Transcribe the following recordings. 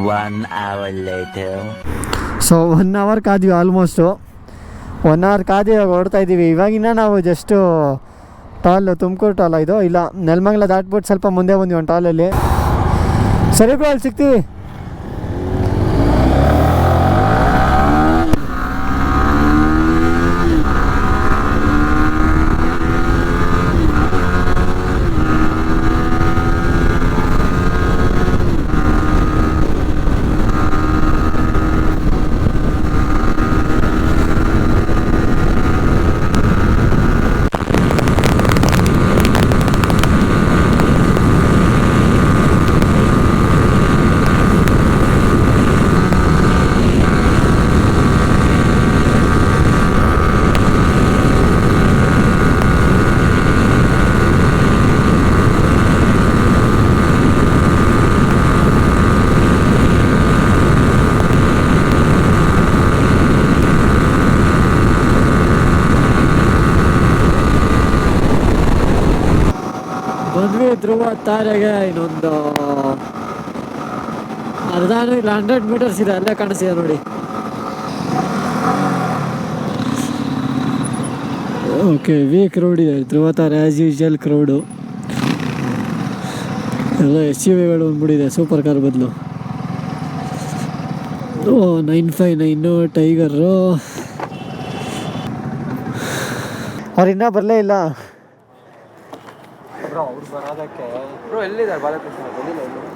1 hour later. So 1 hour ಕಾದ್ವಿ, almost 1 hour ಕಾದು ಇವಾಗ ಓಡ್ತಾ ಇದ್ದೀವಿ. ಇವಾಗಿನ ನಾವು ಜಸ್ಟು ತುಮಕೂರು ಟಾಲ್ ಇದು ಇಲ್ಲ, ನೆಲಮಂಗಲ ದಾಟ್ಬಿಟ್ಟು ಸ್ವಲ್ಪ ಮುಂದೆ ಬಂದ್ವಿ ಒಂದು ಟಾಲಲ್ಲಿ. ಸರಿ ಬ್ರೋ, ಅಲ್ಲಿ ಸಿಗ್ತೀವಿ. ಬಂದ್ವಿ ಧ್ರುವ ತಾರೆಗೆ. ಇನ್ನೊಂದು ಅರ್ಧಾನು ಇಲ್ಲ 100 ಮೀಟರ್ಸ್ ಇದೆ, ಅಲ್ಲೇ ಕಾಣಿಸ್ತಿದೆ ನೋಡಿ. ಓಕೆ, ವೀಕ್ ರೋಡ್ ಇದೆ ಧ್ರುವ ತಾರೆ, ಆ್ಯಸ್ ಯೂಶುವಲ್ ಕ್ರೌಡು ಎಲ್ಲ SUVಗಳು ಬಂದ್ಬಿಟ್ಟಿದೆ ಸೂಪರ್ ಕಾರ್ ಬದಲು. 959 ಟೈಗರು. ಅವ್ರು ಇನ್ನೂ ಬರಲೇ ಇಲ್ಲ.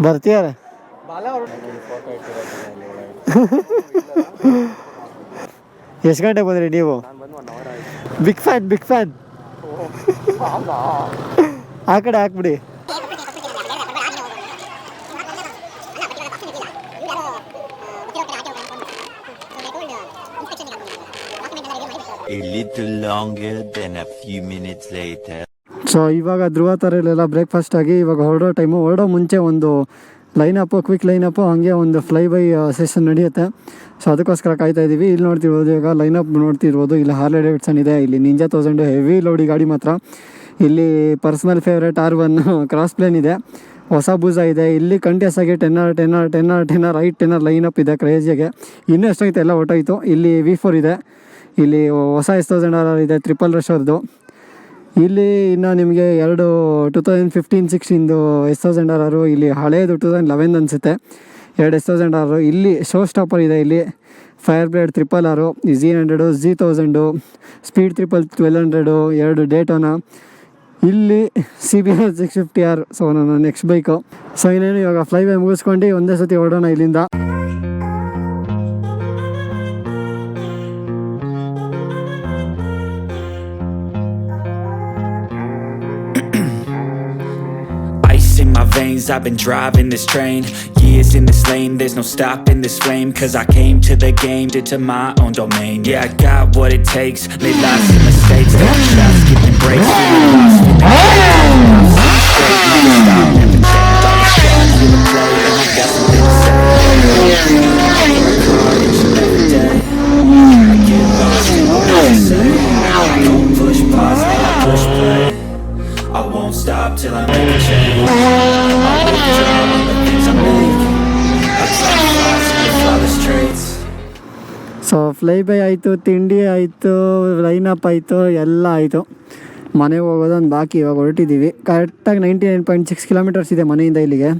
ಬರ್ತೀಯಾರ ಎಷ್ಟು ಗಂಟೆಗೆ ಬಂದ್ರಿ ನೀವು? ಬಿಗ್ ಫ್ಯಾನ್ ಆ ಕಡೆ ಹಾಕ್ಬಿಡಿ. A little longer than a few minutes later. So ಇವಾಗ ಧ್ರುವ ತಾರೆಯಲ್ಲೆಲ್ಲ ಬ್ರೇಕ್ಫಾಸ್ಟ್ ಆಗಿ ಇವಾಗ ಹೊರಡೋ ಮುಂಚೆ ಒಂದು ಕ್ವಿಕ್ ಲೈನಪ್ಪು ಹಾಗೆ ಒಂದು ಫ್ಲೈ ಬೈ ಸೆಷನ್ ನಡೆಯುತ್ತೆ. ಸೊ ಅದಕ್ಕೋಸ್ಕರ ಕಾಯ್ತಾ ಇದ್ದೀವಿ. ಇಲ್ಲಿ ನೋಡ್ತಿರ್ಬೋದು, ಇವಾಗ ಲೈನಪ್ ನೋಡ್ತಿರ್ಬೋದು. ಇಲ್ಲಿ ಹಾರ್ಲೆ ಡೇವಿಡ್ಸನ್ ಇದೆ, ಇಲ್ಲಿ ನಿಂಜಾ 1000 ಹೆವಿ ಲೋಡಿ ಗಾಡಿ ಮಾತ್ರ. ಇಲ್ಲಿ personal favourite R1 cross plane ಇದೆ, ಹೊಸ ಬೂಸ ಇದೆ. ಇಲ್ಲಿ ಕಂಟಿನ್ಯೂಸ್ ಆಗಿ 10R 10R ಲೈನಪ್ ಇದೆ ಕ್ರೇಜಿಯಾಗೆ. ಇನ್ನೂ ಎಷ್ಟೈತೆ ಎಲ್ಲ ಹೊಟ್ಟೋಯ್ತು. ಇಲ್ಲಿ V4 ಇದೆ, ಇಲ್ಲಿ ಹೊಸ S1000R ಇದೆ, ಟ್ರಿಪಲ್ ರಶ್ ಅವ್ರದ್ದು. ಇಲ್ಲಿ ಇನ್ನು ನಿಮಗೆ 2015-16 S1000R, ಇಲ್ಲಿ ಹಳೇದು 2011 ಅನಿಸುತ್ತೆ 2 S1000R. ಇಲ್ಲಿ ಶೋ ಸ್ಟಾಪರ್ ಇದೆ, ಇಲ್ಲಿ fire blade R Z100 Z1000 speed 1200 2 ಡೇಟೋನ. ಇಲ್ಲಿ CBR 650R. ಸೊ ನನ್ನ ನೆಕ್ಸ್ಟ್ ಬೈಕು. ಸೊ ಇನ್ನೇನು ಇವಾಗ ಫ್ಲೈ ಬೈ ಮುಗಿಸ್ಕೊಂಡು ಒಂದೇ ಸತಿ ಹೊರಡೋಣ ಇಲ್ಲಿಂದ. In my veins, I've been driving this train. Years in this lane, there's no stopping this flame. Cause I came to the game, did to my own domain. Yeah, I got what it takes, made lots of mistakes. Taking shots, skipping breaks, feeling lost in the game. I'm straight, never stop, never change. All the stress, feel the play, and I got something to say. I work hard each and every day. I get lost in what I say. I don't push pause, I push play. I won't stop till I make a change. I'll withdraw all the things I make. I try to fly some flawless traits. So fly by ಆಯಿತು, ತಿಂಡಿ ಆಯಿತು, lineup ಆಯಿತು, ಎಲ್ಲ ಆಯಿತು. ಮನೆಗೆ ಹೋಗೋದೊಂದು ಬಾಕಿ. ಇವಾಗ ಹೊರಟಿದ್ದೀವಿ. ಕರೆಕ್ಟಾಗಿ 99.6 ಕಿಲೋಮೀಟರ್ಸ್ ಇದೆ ಮನೆಯಿಂದ ಇಲ್ಲಿಗೆ.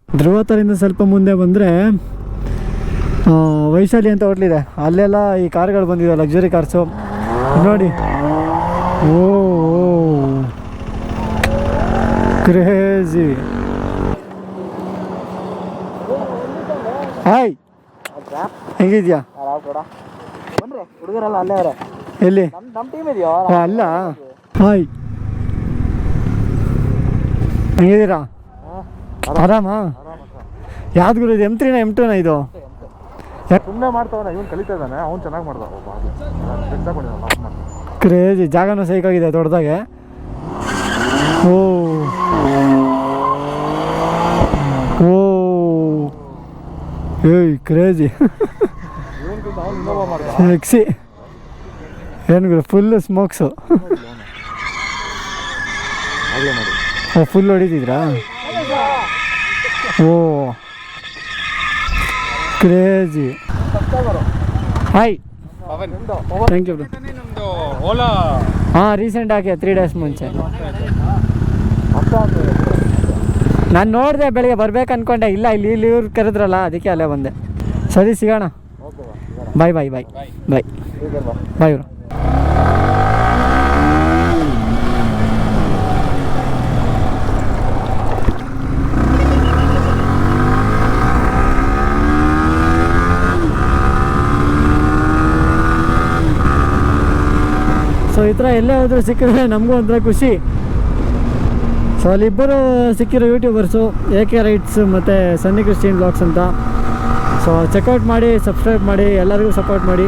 ಧ್ರುವ ತಾರೆಯಿಂದ ಸ್ವಲ್ಪ ಮುಂದೆ ಬಂದರೆ ವೈಶಾಲಿ ಅಂತ ಹೋಟ್ಲಿದೆ. ಅಲ್ಲೆಲ್ಲ ಈ ಕಾರ್ಗಳು ಬಂದಿದೆ, ಲಕ್ಸುರಿ ಕಾರ್ಸು ನೋಡಿ. ಓ ಕ್ರೇಜಿ. ಹಾಯ್, ಹೆಂಗಿದ್ಯಾ? ಹುಡುಗರಲ್ಲ ಅಲ್ಲೇ ಅವರೇ. ಎಲ್ಲಿ? ನಮ್ಮ ಟೀಮ್ ಇದೆಯೋ ಅಲ್ಲ. ಹಾಯ್, ಹೆಂಗಿದ್ದೀರಾ? ಆರಾಮಾ? ಯಾವ್ದು ಗುರು ಇದು M3 M2 ಇದು ಸುಮ್ಮನೆ ಮಾಡ್ತಾವನ ಇವನು ಕಲಿತಾ ಇದ್ದಾನೆ ಅವ್ನು ಚೆನ್ನಾಗಿ ಮಾಡ್ದ ಕ್ರೇಜಿ ಜಾಗನೂ ಸೈಕಾಗಿದೆ ದೊಡ್ಡದಾಗೆ ಓ ಓ ಏಯ್ ಕ್ರೇಜಿ ಎಕ್ಸಿ ಏನು ಗುರು ಫುಲ್ಲು ಸ್ಮೋಕ್ಸು ಫುಲ್ ಹೊಡಿತಿದ್ರಾ ಓ ಕ್ರೇಜಿ ಹಾಯ್ ಥ್ಯಾಂಕ್ ಯು ಓಲಾ ಹಾಂ ರೀಸೆಂಟ್ ಹಾಕಿ 3 days ಮುಂಚೆ ನಾನು ನೋಡಿದೆ ಬೆಳಿಗ್ಗೆ ಬರ್ಬೇಕು ಅಂದ್ಕೊಂಡೆ ಇಲ್ಲ ಇಲ್ಲಿ ಇವ್ರು ಕರೆದ್ರಲ್ಲ ಅದಕ್ಕೆ ಅಲ್ಲೇ ಬಂದೆ ಸರಿ ಸಿಗೋಣ ಬಾಯ್ ಬಾಯ್ ಬಾಯ್ ಬಾಯ್ ಬಾಯ್ ಇವರು ಸೊ ಈ ಥರ ಎಲ್ಲೇ ಹೋದರೂ ಸಿಕ್ಕಿದ್ರೆ ನಮಗೂ ಒಂಥರ ಖುಷಿ. ಸೊ ಅಲ್ಲಿಬ್ಬರು ಸಿಕ್ಕಿರೋ ಯೂಟ್ಯೂಬರ್ಸು AK ರೈಟ್ಸ್ ಮತ್ತು ಸನ್ನಿ ಕ್ರಿಸ್ಟಿಯನ್ ಬ್ಲಾಗ್ಸ್ ಅಂತ. ಸೊ ಚೆಕ್ಔಟ್ ಮಾಡಿ, ಸಬ್ಸ್ಕ್ರೈಬ್ ಮಾಡಿ, ಎಲ್ಲರಿಗೂ ಸಪೋರ್ಟ್ ಮಾಡಿ.